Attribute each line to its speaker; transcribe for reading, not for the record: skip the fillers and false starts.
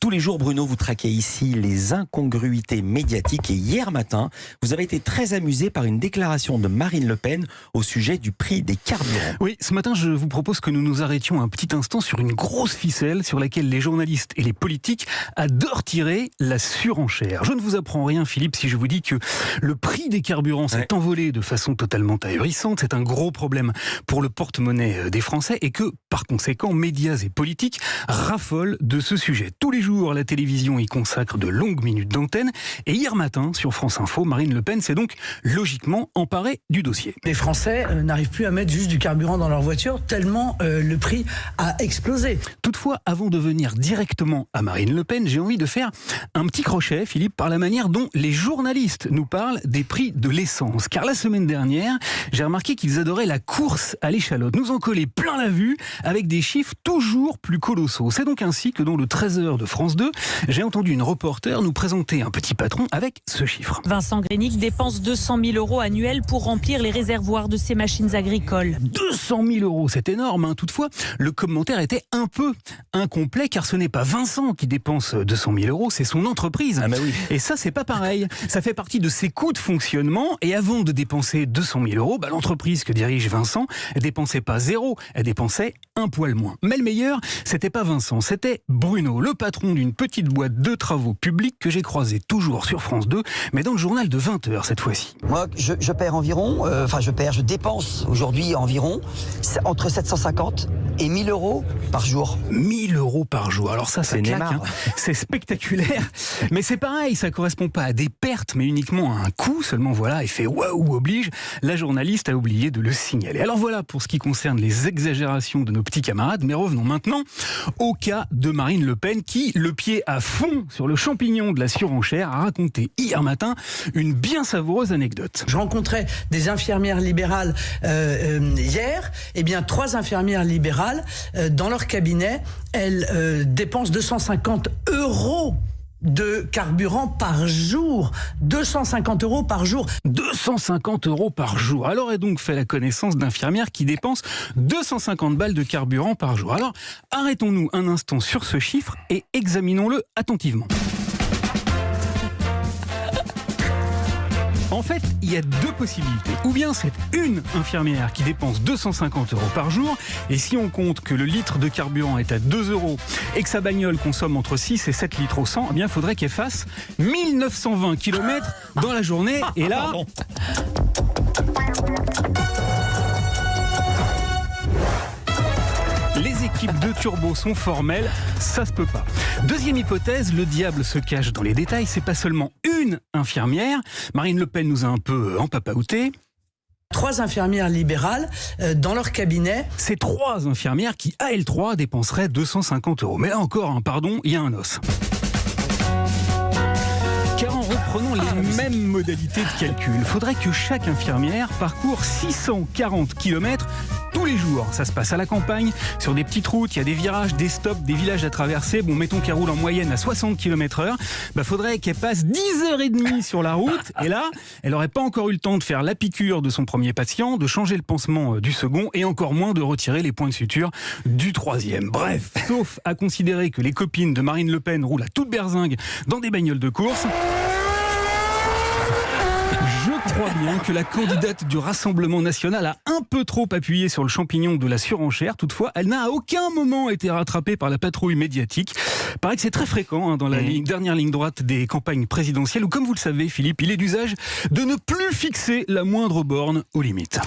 Speaker 1: Tous les jours, Bruno, vous traquez ici les incongruités médiatiques et hier matin, vous avez été très amusé par une déclaration de Marine Le Pen au sujet du prix des carburants.
Speaker 2: Oui, ce matin, je vous propose que nous nous arrêtions un petit instant sur une grosse ficelle sur laquelle les journalistes et les politiques adorent tirer la surenchère. Je ne vous apprends rien, Philippe, si je vous dis que le prix des carburants s'est envolé de façon totalement ahurissante. C'est un gros problème pour le porte-monnaie des Français et que, par conséquent, médias et politiques raffolent de ce sujet. Tous les jours, la télévision y consacre de longues minutes d'antenne. Et hier matin, sur France Info, Marine Le Pen s'est donc logiquement emparée du dossier.
Speaker 3: Les Français n'arrivent plus à mettre juste du carburant dans leur voiture tellement le prix a explosé.
Speaker 2: Toutefois, avant de venir directement à Marine Le Pen, j'ai envie de faire un petit crochet, Philippe, par la manière dont les journalistes nous parlent des prix de l'essence. Car la semaine dernière, j'ai remarqué qu'ils adoraient la course à l'échalote. Nous en coller plein la vue avec des chiffres toujours plus colossaux. C'est donc ainsi que dans le 13h de France 2, j'ai entendu une reporter nous présenter un petit patron avec ce chiffre.
Speaker 4: Vincent Grenic dépense 200 000 € annuels pour remplir les réservoirs de ses machines agricoles.
Speaker 2: 200 000 €, c'est énorme, hein. Toutefois, le commentaire était un peu incomplet car ce n'est pas Vincent qui dépense 200 000 €, c'est son entreprise.
Speaker 1: Ah bah oui.
Speaker 2: Et ça, c'est pas pareil. Ça fait partie de ses coûts de fonctionnement et avant de dépenser 200 000 €, l'entreprise que dirige Vincent, elle dépensait pas zéro, elle dépensait un poil moins. Mais le meilleur, c'était pas Vincent, c'était Bruno, le patron d'une petite boîte de travaux publics que j'ai croisé toujours sur France 2, mais dans le journal de 20h cette fois-ci.
Speaker 5: Moi, je perds environ, je dépense aujourd'hui environ entre 750 et 1000 € par jour.
Speaker 2: 1000 € par jour. Alors ça claque, hein. C'est spectaculaire. Mais c'est pareil, ça correspond pas à des pertes, mais uniquement à un coût. Seulement voilà, effet waouh oblige, la journaliste a oublié de le signaler. Alors voilà pour ce qui concerne les exagérations de nos petits camarades, mais revenons maintenant au cas de Marine Le Pen qui, le pied à fond sur le champignon de la surenchère, a raconté hier matin une bien savoureuse anecdote.
Speaker 3: Je rencontrais des infirmières libérales hier. Eh bien, 3 infirmières libérales, dans leur cabinet, elles dépensent 250 € de carburant par jour. 250 € par jour.
Speaker 2: 250 € par jour. Alors, est donc fait la connaissance d'infirmières qui dépensent 250 balles de carburant par jour. Alors, arrêtons-nous un instant sur ce chiffre et examinons-le attentivement. En fait, il y a 2 possibilités. Ou bien c'est une infirmière qui dépense 250 € par jour, et si on compte que le litre de carburant est à 2 € et que sa bagnole consomme entre 6 et 7 litres au 100, eh bien, il faudrait qu'elle fasse 1920 km dans la journée. Et là... Les équipes de turbo sont formelles, ça se peut pas. Deuxième hypothèse, le diable se cache dans les détails, c'est pas seulement une infirmière. Marine Le Pen nous a un peu empapaouté.
Speaker 3: 3 infirmières libérales, dans leur cabinet.
Speaker 2: C'est 3 infirmières qui, à L3, dépenseraient 250 €. Mais là encore, pardon, il y a un os. Car en reprenant les mêmes modalités de calcul, il faudrait que chaque infirmière parcourt 640 km tous les jours. Ça se passe à la campagne, sur des petites routes, il y a des virages, des stops, des villages à traverser. Bon, mettons qu'elle roule en moyenne à 60 km/h. Faudrait qu'elle passe 10h30 sur la route. Et là, elle n'aurait pas encore eu le temps de faire la piqûre de son premier patient, de changer le pansement du second et encore moins de retirer les points de suture du troisième. Bref, sauf à considérer que les copines de Marine Le Pen roulent à toute berzingue dans des bagnoles de course. Je crois bien que la candidate du Rassemblement national a un peu trop appuyé sur le champignon de la surenchère. Toutefois, elle n'a à aucun moment été rattrapée par la patrouille médiatique. Paraît que c'est très fréquent dans la dernière ligne droite des campagnes présidentielles où, comme vous le savez, Philippe, il est d'usage de ne plus fixer la moindre borne aux limites.